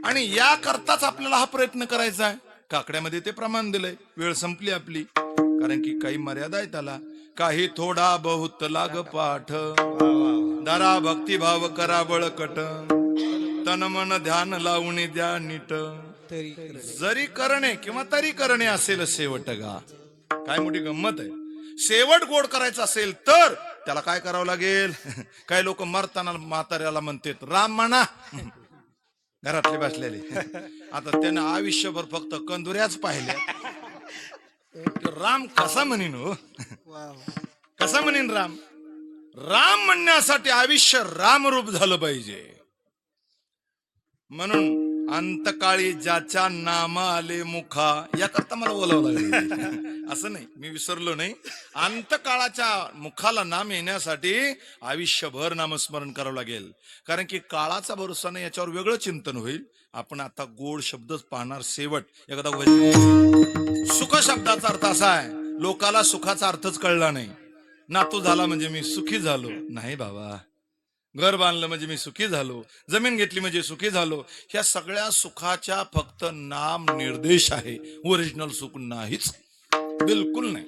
आणि या करताच आपल्याला हा प्रयत्न करायचा आहे. काकड्यामध्ये ते प्रमाण दिलंय. वेळ संपली आपली, कारण की काही मर्यादा आहे त्याला. काही थोडा बहुत लाग पाठ, दरा भक्तिभाव करा बळकट, तन मन ध्यान लावून द्या नीट, जरी करणे किंवा तरी करणे असेल शेवट गा. काय मोठी गंमत आहे. शेवट गोड करायचा असेल तर त्याला काय करावं लागेल? काही लोक मरताना म्हाताऱ्याला म्हणतात राम म्हणा, घरातले बसलेले. आता त्यानं आयुष्यभर फक्त कंदुऱ्याच पाहिल्या. राम कसा म्हणीन हो? कसा म्हणीन राम? राम म्हणण्यासाठी आयुष्य रामरूप झालं पाहिजे. म्हणून अंतकाळी ज्याच्या नाम आले मुखा, याकरता मला बोलावं लागलं. असं नाही, मी विसरलो नाही. अंतकाळाच्या मुखाला नाम येण्यासाठी आयुष्यभर नामस्मरण करावं लागेल. कारण की काळाचा भरोसा नाही, याच्यावर वेगळं चिंतन होईल. आपण आता गोड शब्दच पाहणार. शेवट एखादा सुख शब्दाचा अर्थ असा आहे, लोकाला सुखाचा अर्थच कळला नाही. नातू झाला म्हणजे मी सुखी झालो, नाही बाबा. घर बांधलं म्हणजे मी सुखी झालो, जमीन घेतली म्हणजे सुखी झालो. ह्या सगळ्या सुखाच्या फक्त नाम निर्देश आहे. ओरिजिनल सुख नाहीच, बिलकुल नाही,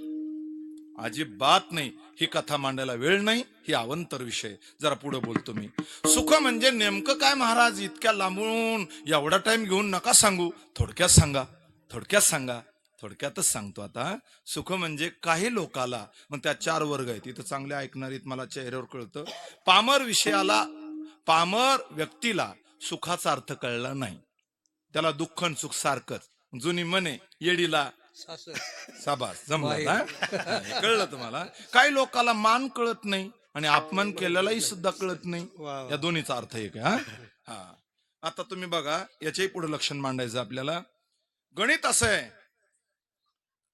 अजिबात नाही. ही कथा मांडायला वेळ नाही, ही अवंतर विषय. जरा पुढे बोलतो मी. सुख म्हणजे नेमकं काय महाराज? इतक्या लांबून एवढा टाइम घेऊन नका सांगू, थोडक्यात सांगा. थोडक्यात सांगा, थोडक्यातच सांगतो आता. सुख म्हणजे काही लोकाला, मग त्या 4 वर्ग आहेत इथं, चांगले ऐकणारीत, मला चेहऱ्यावर कळतं. पामर व्यक्तीला सुखाचा अर्थ कळला नाही, त्याला दुःख आणि सुख सारखंच. जुनी म्हणे, येडीला साबास, जमला. कळलं तुम्हाला? काही लोकाला मान कळत नाही आणि अपमान केलेलाही सुद्धा कळत नाही. या दोन्हीचा अर्थ एक आहे. हा, आता तुम्ही बघा, याच्याही पुढे लक्षण मांडायचं आपल्याला. गणित असं आहे,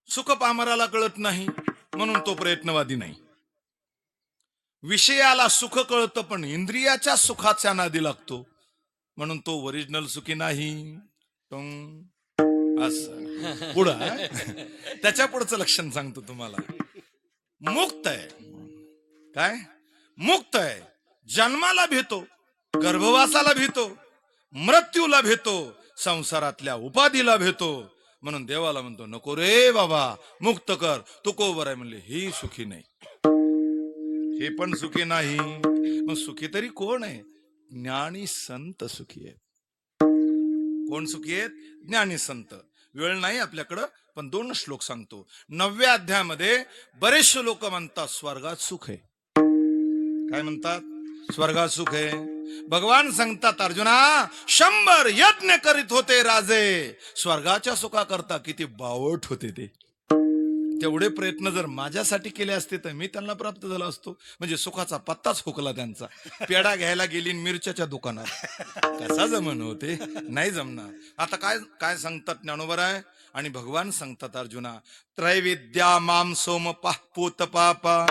सुख पामराला कळत नाही म्हणून तो प्रयत्नवादी नाही. विषयाला सुख कळतं पण इंद्रियाच्या सुखाच्या नादी लागतो म्हणून तो ओरिजिनल सुखी नाही. असं पुढं त्याच्या पुढचं लक्षण सांगतो तुम्हाला. मुक्त आहे. काय मुक्त आहे? जन्माला भेटो, गर्भवासाला भेटो, मृत्यूला भेटो, संसारातल्या उपाधीला भेटो. म्हणून देवाला म्हणतो, नको रे बाबा, मुक्त कर. तुकोबर आहे म्हणले, ही सुखी नाही, हे पण सुखी नाही. मग सुखी तरी कोण आहे? ज्ञानी संत सुखी आहेत. कोण सुखी आहेत? ज्ञानी संत. वेळ नाही आपल्याकडं, पण 2 श्लोक सांगतो. 9व्या अध्यायामध्ये बरेचसे लोक म्हणतात स्वर्गात सुख आहे. काय म्हणतात? स्वर्गात सुख आहे. भगवान सांगतात, अर्जुना 100 यज्ञ करीत होते राजे, स्वर्गाच्या सुखाकरता किती बावट होते ते. तेवढे प्रयत्न जर माझ्यासाठी केले असते तर मी त्यांना प्राप्त झाला असतो. म्हणजे सुखाचा पत्ताच हुकला त्यांचा. पेढा घ्यायला गेली मिरच्याच्या दुकानात, कसा जमन होते? नाही जमणार. आता काय काय सांगतात ज्ञानोबराय आणि भगवान सांगतात, अर्जुना त्रैविद्या माम सोम पूत पापा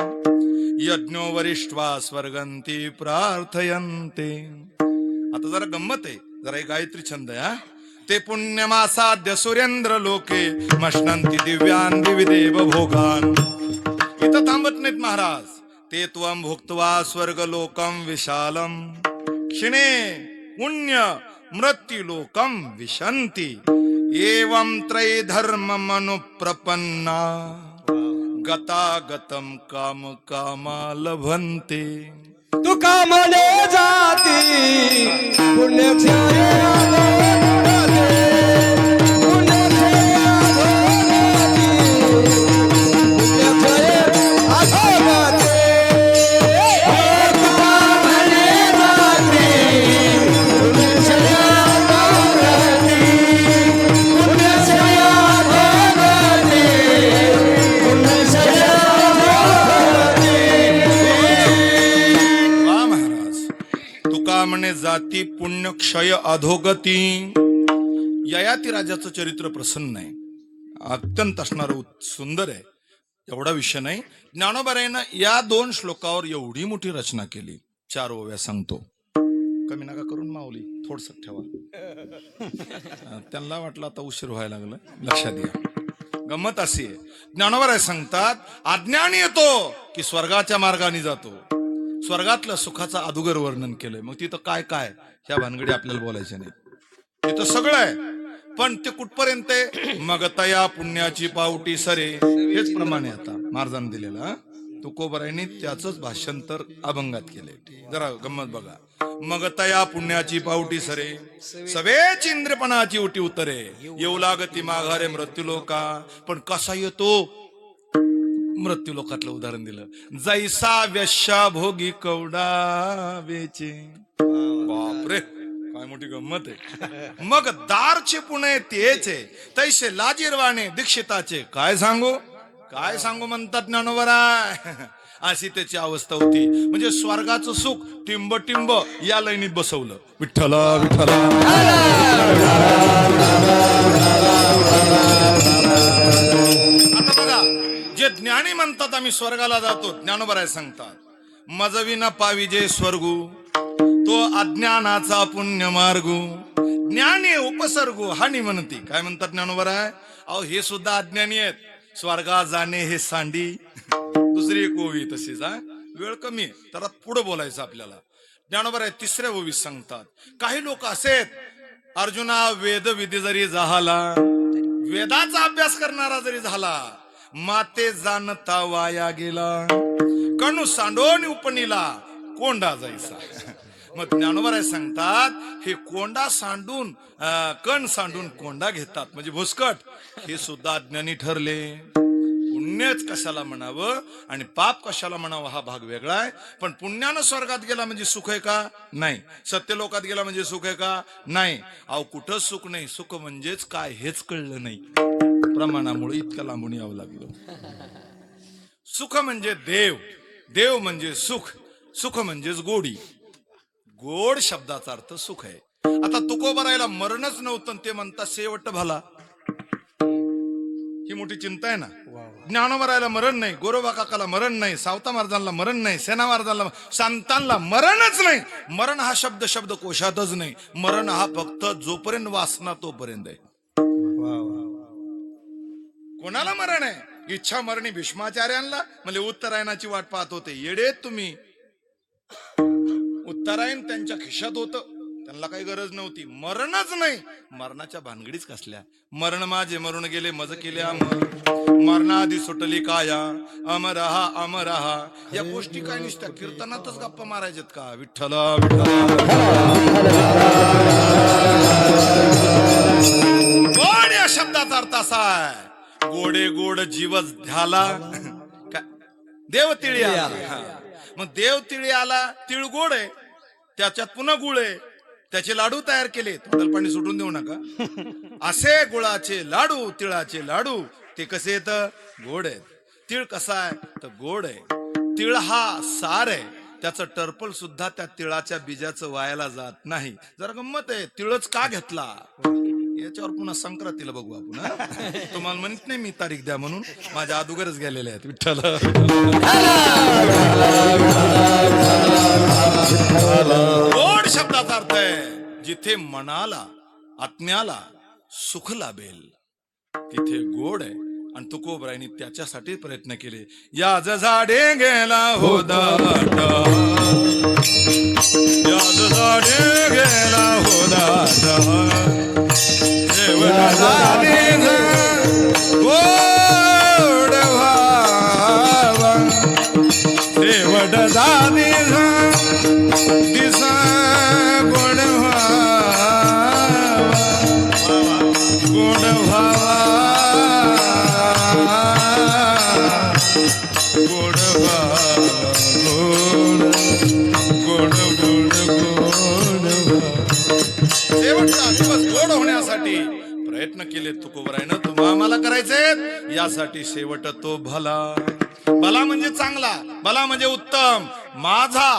यज्ञो वरिष्ठवा स्वर्गंती प्रार्थयन्ते. आता जरा गंमत आहे, जरा एक गायत्री छंद आहे. हा, ते पुण्यमासाद्य सुरेंद्र लोके मश्नंती दिव्यान विविदेव भोगान. इथं थांबत नाहीत महाराज. ते त्वं भुक्त्वा स्वर्ग लोकम विशालम क्षिणे पुण्य मृत्यु लोकम विशंती एवं त्रैधर्म मनुप्रपन्ना गतागतम काम कामा लभन्ते. तू कामले जाती पुण्यक्षय जाती पुण्य क्षय अधोगती. ययाती राजाचं चरित्र प्रसन्न आहे, अत्यंत असणार सुंदर आहे. एवढा विषय नाही. ज्ञानोबारायनं या 2 श्लोकावर एवढी मोठी रचना केली. 4 ओव्या सांगतो. कमी नका करून माऊली, थोडस ठेवा. त्यांना वाटलं आता उशीर व्हायला लागला, लक्षात घ्या. गंमत अशी आहे, ज्ञानोबाराय सांगतात, अज्ञानी येतो की स्वर्गाच्या मार्गाने जातो. स्वर्गातल्या सुखाचं अदुगर वर्णन केलंय. मग तिथं काय काय ह्या भानगडी आपल्याला बोलायच्या नाही. तिथं सगळं आहे, पण ते कुठपर्यंत आहे? मग तया पुण्याची पावटी सरे, हेच प्रमाणे आता महाराजांनी दिलेलं हा. तुकोबरायांनी त्याच भाषांतर अभंगात केले. जरा गंमत बघा. मग तया पुण्याची पावटी सरे, सवेची इंद्रपणाची उटी उतरे, येऊ लागती माघारे मृत्यू लोका. पण कसा येतो? मृत्यू लोकातलं उदाहरण दिलं. जैसा व्यशा भोगी कवडा वेचे. बापरे, काय मोठी गंमत आहे. मग दारचे पुणे तेचे, तैसे लाजीरवाणे दीक्षिताचे. काय सांगू म्हणतात ज्ञानोबराय. अशी त्याची अवस्था होती. म्हणजे स्वर्गाचं सुख टिंब टिंब या लाईनीत बसवलं. विठ्ठला विठ्ठला. आता बघा, जे ज्ञानी म्हणतात आम्ही स्वर्गाला जातो, ज्ञानोबराय सांगतात मजविना पाविजे स्वर्गू, तो अज्ञानाचा पुण्य मार्गू. ज्ञानी उपसर्गू हानी म्हणती. काय म्हणतात ज्ञानोबराय? अहो हे सुद्धा अज्ञानी आहेत. स्वर्गात जाणे हे सांडी. दुसरी एक ओवी तशीच. वेळ कमी आहे, तर पुढे बोलायचं आपल्याला. ज्ञानोबराय तिसऱ्या ओवीत सांगतात काही लोक असेत, अर्जुना वेद विधी जरी झाला, वेदाचा अभ्यास करणारा जरी झाला, माते जाणता वाया गेला, कणू सांडोन उपनीला कोंडा जायचा. मग ज्ञानोबराय सांगतात हे कोंडा सांडून कण सांडून कोंडा घेतात म्हणजे भुसकट, हे सुद्धा अज्ञानी ठरले. पुण्यच कशाला म्हणावं आणि पाप कशाला म्हणावं हा भाग वेगळा आहे. पण पुण्यानं स्वर्गात गेला म्हणजे सुख आहे का? नाही. सत्यलोकात गेला म्हणजे सुख आहे का? नाही. अहो कुठं सुख नाही. सुख म्हणजेच काय हेच कळलं नाही. प्रमाणामुळे इतकं लांबून यावं लागलं. सुख म्हणजे देव, देव म्हणजे सुख, सुख म्हणजेच गोडी. गोड शब्दाचा अर्थ सुख आहे. आता तुकोबरायला मरणच नव्हतं, ते म्हणतात शेवट भला. ही मोठी चिंता आहे ना. ज्ञानोबरायला मरण नाही, गोरोबा काकाला मरण नाही, सावता महाराजांना मरण नाही, सेना महाराजांना, संतांना मरणच नाही. मरण हा शब्द कोशातच नाही. मरण हा फक्त जोपर्यंत वासना तोपर्यंत आहे. कोणाला मरण आहे? इच्छा मरणी भीष्माचार्यांना. म्हणजे उत्तरायणाची वाट पाहत होते. येडेत तुम्ही. उत्तरायण त्यांच्या खिशात होतं, त्यांना काही गरज नव्हती. मरणच नाही. मरणाच्या भानगडीच कसल्या? मरण माझे मरून गेले मज केले अमर, मरणाआधी सुटली काया अमरहा अमरहा. या गोष्टी काय नुसत्या कीर्तनातच गप्पा मारायच्यात का? विठ्ठला विठ्ठला. गोड या शब्दाचा अर्थ असा आहे, गोडे गोड जीवच झाला. देव तिळी आला. मग देव तिळी आला, तिळ गोड आहे, त्याच्यात पुन्हा गुळ आहे, त्याचे लाडू तयार केले. तोंडाला पाणी सुटून देऊ नका. असे गुळाचे लाडू, तिळाचे लाडू, ते कसे येत? गोड आहेत. तिळ कसा आहे तर गोड आहे. तिळ हा सार आहे, त्याचं टर्पल सुद्धा त्या तिळाच्या बीजाचं वायाला जात नाही. जरा गंमत आहे, तिळच का घेतला याच्यावर पुन्हा संक्रांतीला बघू आपण. तुम्हाला म्हणत नाही मी तारीख द्या म्हणून, माझ्या अगोदरच गेलेले आहेत. विठ्ठल. गोड शब्दाचा अर्थ आहे जिथे मनाला आत्म्याला सुख लाभेल तिथे गोड आहे. आणि तुकोबरायांनी त्याच्यासाठी प्रयत्न केले. याज झाडे गेला हो दाट, याज झाडे गेला हो दाट, गोड व्हावा शेवट झाली दिसा, गोड व्हावा गोड व्हावा गोड व्हावा गोड गोड गोड गोड. शेवटचा दिवस गोड होण्यासाठी प्रयत्न केले तुकोबरायनं. तुम्हा आम्हाला करायचे यासाठी शेवट तो भला. भला म्हणजे चांगला, भला म्हणजे उत्तम. माझा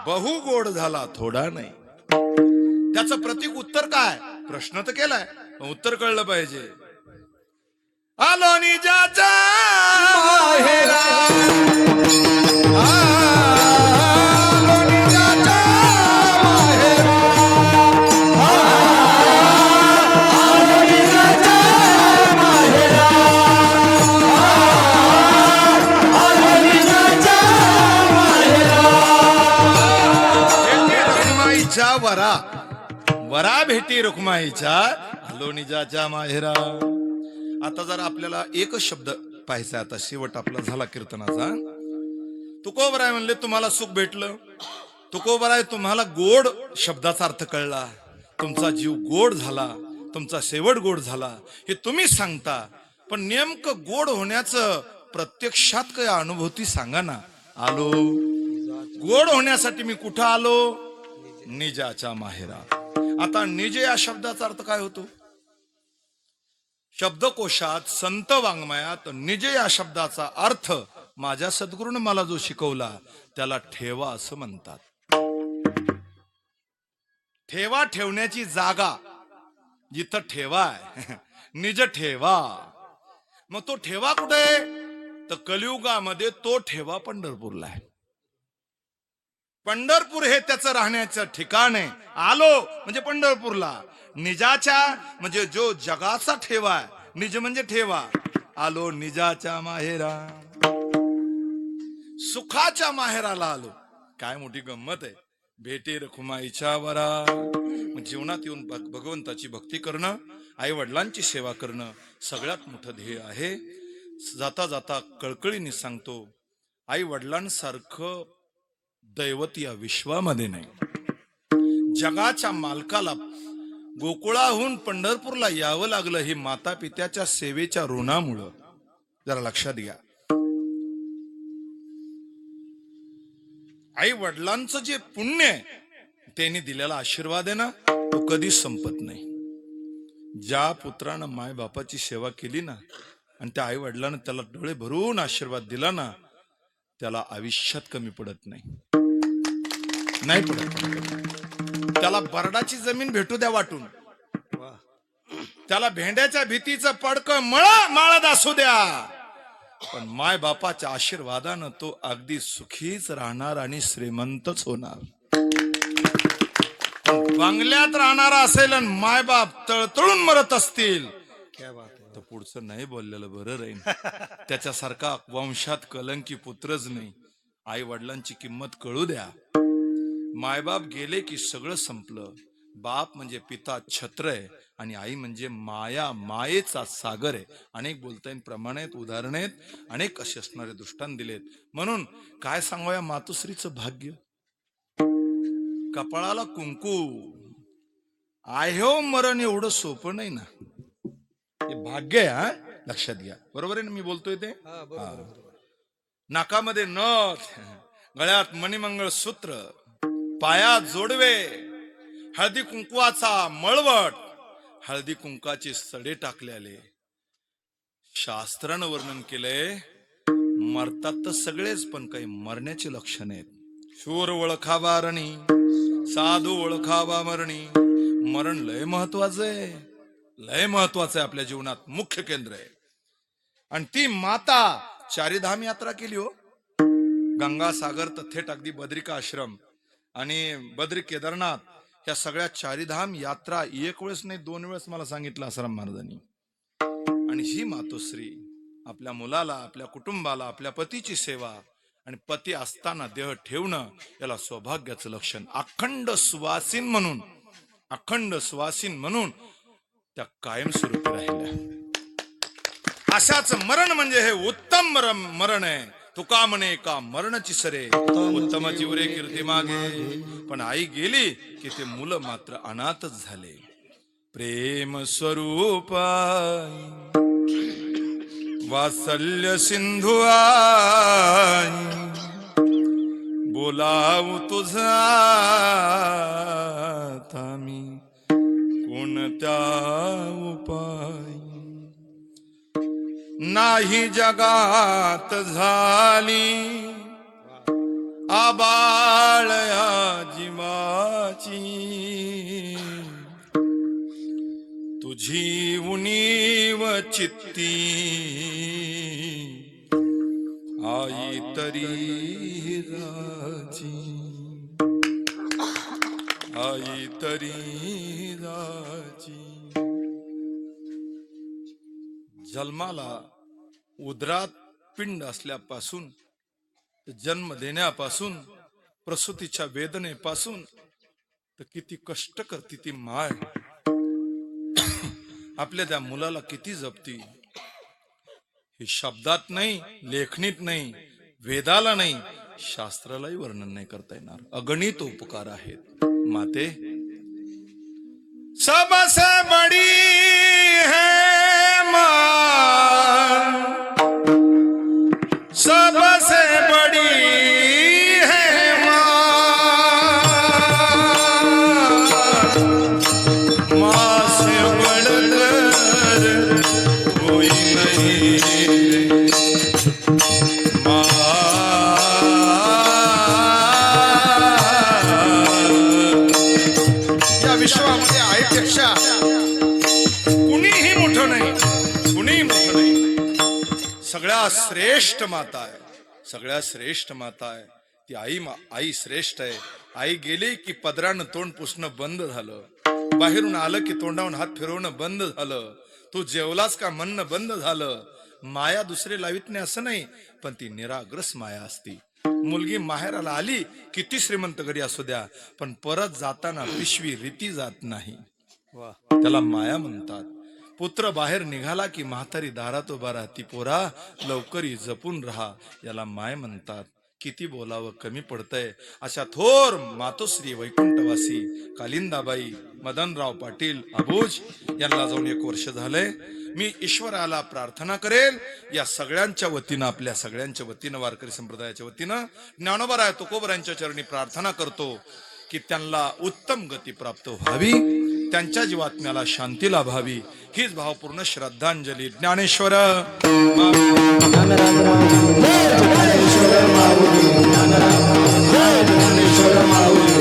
बहु गोड झाला, थोडा नाही. त्याचं प्रतीक उत्तर काय? प्रश्न तर केलाय, उत्तर कळलं पाहिजे. आलो निजाचा माहेरा, आलो निजाचा माहेरा, आलो निजाचा माहेरा, आलो निजाचा माहेरा. वरा भेटी रुक्माईच्या आलो निजाच्या माहेरा. आता जर आपल्याला एकच शब्द पाहायचा, आता शेवट आपला झाला कीर्तनाचा. तुकोबराय म्हणले तुम्हाला सुख भेटलं, तुकोबराय तुम्हाला गोड शब्दाचा अर्थ कळला, तुमचा जीव गोड झाला, तुमचा शेवट गोड झाला, हे तुम्ही सांगता. पण नेमकं गोड होण्याचं प्रत्यक्षात काय अनुभूती सांगा ना. आलो गोड होण्यासाठी मी कुठं आलो? निजाच्या माहेरा. आता निज या शब्दाचा अर्थ काय होतो? शब्दकोशात संत वाङ्मयात निज या शब्दाचा अर्थ माझ्या सद्गुरूने मला जो शिकवला त्याला ठेवा असं म्हणतात. ठेवा, ठेवण्याची जागा जिथं ठेवा आहे, निज ठेवा. मग तो ठेवा कुठे? तर कलियुगामध्ये तो ठेवा पंढरपूरला आहे. पंढरपूर हे त्याचं राहण्याचं ठिकाण आहे. आलो म्हणजे पंढरपूरला. निजाच्या म्हणजे जो जगाचा ठेवा आहे, निज म्हणजे ठेवा. आलो निजाच्या माहेरा, सुखाच्या माहेराला आलो. काय मोठी गंमत आहे. भेटे रखुमाईच्या वरा. जीवनात येऊन भगवंताची भक्ती करणं, आई वडिलांची सेवा करणं सगळ्यात मोठं ध्येय आहे. जाता जाता कळकळीने सांगतो, आई वडिलांसारखं दैवत या विश्वामध्ये नाही. जगाच्या मालकाला गोकुळाहून पंढरपूरला यावं लागलं हे माता पित्याच्या सेवेच्या ऋणामुळं. जरा लक्षात घ्या. आई वडिलांचं जे पुण्य आहे त्यांनी दिलेला आशीर्वाद आहे ना, तो कधीच संपत नाही. ज्या पुत्रानं माय बापाची सेवा केली ना आणि त्या आई वडिलांना त्याला डोळे भरून आशीर्वाद दिला ना, त्याला आयुष्यात कमी पडत नाही. नाही पडत. त्याला बरडाची जमीन भेटू द्या वाटून, त्याला भेंड्याच्या भीतीचं पडकं माळद असू द्या, पण माय बापाच्या आशीर्वादानं तो अगदी सुखीच राहणार आणि श्रीमंतच होणार. बंगल्यात राहणारा असेल आणि माय बाप तळतळून मरत असतील तर पुढचं नाही बोललेलं बरं राहील. त्याच्यासारखा वंशात कलंकी पुत्रच नाही. आई वडिलांची किंमत कळू द्या. मायबाप गेले की सगळं संपलं. बाप म्हणजे पिता छत्र आहे आणि आई म्हणजे माया, मायेचा सागर आहे. अनेक बोलता येईल प्रमाण आहेत, उदाहरण आहेत, अनेक असे असणारे दृष्टांत दिलेत. म्हणून काय सांगूया, मातोश्रीचं भाग्य. कपाळाला कुंकू आहे मरण एवढं सोपं नाही ना. हे भाग्य आहे. हा, लक्षात घ्या. बरोबर आहे ना मी बोलतोय ते? नाकामध्ये नथ, गळ्यात मणिमंगळ सूत्र, पायात जोडवे, हळदी कुंकवाचा मळवट, हळदी कुंकाचे सडे टाकलेले. शास्त्रानं वर्णन केलंय, मरतात तर सगळेच, पण काही मरण्याची लक्षण आहेत. शूर ओळखावा रणी, साधू ओळखावा मरणी. मरण लय महत्वाचं आहे, लय महत्वाचं आहे. आपल्या जीवनात मुख्य केंद्र आहे. आणि ती माता चारीधाम यात्रा केली हो. गंगासागर तर थेट अगदी बद्रिका आश्रम आणि बद्री केदारनाथ ह्या सगळ्या चारीधाम यात्रा एक वेळेस नाही 2 वेळेस मला सांगितलं आसाराम महाराजांनी. आणि ही मातोश्री आपल्या मुलाला, आपल्या कुटुंबाला, आपल्या पतीची सेवा आणि पती असताना देह ठेवणं याला सौभाग्याचं लक्षण. अखंड सुवासीन म्हणून, अखंड सुवासीन म्हणून त्या कायमस्वरूपी राहिल्या. अशाच मरण म्हणजे हे उत्तम मरण आहे. तुका म्हणे का मरणची सरे, उत्तम जीवरे कीर्ती मागे. पण आई गेली की ते मुलं मात्र अनाथच झाले. प्रेम स्वरूप वात्सल्य सिंधू आई, बोलावू तुझा मी कोणत्या उपाय. नाही जगात झाली आबाळया जीवाची, तुझी उणीव चित्ती आई तरी राजी, आई तरी राजी. जन्माला उदरात पिंड असल्यापासून, जन्म देण्यापासून, प्रसूतीच्या वेदनेपासून तर किती कष्ट करते ती माय. आपल्या त्या मुलाला किती जपती. हे शब्दात नाही, लेखणीत नाही, वेदाला नाही, शास्त्रालाही वर्णन नाही करता येणार. अगणित उपकार आहेत. माते, सबसे बड़ी है मां, सबसे बड़ी है मां, मां से बढ़कर कोई नहीं. मां या विश्वामध्ये आईपेक्षा कुणीही मोठं नाही, कुणीही मोठं नाही. सगळ्या श्रेष्ठ माता आहे, सगळ्या श्रेष्ठ माता आहे ती आई. आई श्रेष्ठ आहे. आई गेली की पदरानं तोंड पुसणं बंद झालं, बाहेरून आलं की तोंडावरून हात फिरवणं बंद झालं, तू जेवलास का म्हणणं बंद झालं. माया दुसरे लावित नाही असं नाही, पण ती निराग्रस माया असती. मुलगी माहेराला आली किती श्रीमंत घरी असू द्या, पण परत जाताना पिशवी रीती जात नाही, त्याला माया म्हणतात. पुत्र बाहेर निघाला की म्हातारी दारात उभा राहती, पोरा लवकरी जपून राहा, याला माय म्हणतात. किती बोलावं कमी पडतंय. अशा थोर मातोश्री वैकुंठवासी कालिंदाबाई मदनराव पाटील अबूज यांना जाऊन 1 वर्ष झालंय. मी ईश्वराला प्रार्थना करेल या सगळ्यांच्या वतीनं, आपल्या सगळ्यांच्या वतीनं, वारकरी संप्रदायाच्या वतीनं ज्ञानोबा तुकोबरायांच्या चरणी प्रार्थना करतो की त्यांना उत्तम गती प्राप्त व्हावी, त्यांच्या जीवात्म्याला शांती लाभावी. हीच भावपूर्ण श्रद्धांजली. ज्ञानेश्वर ज्ञानेश्वर माऊली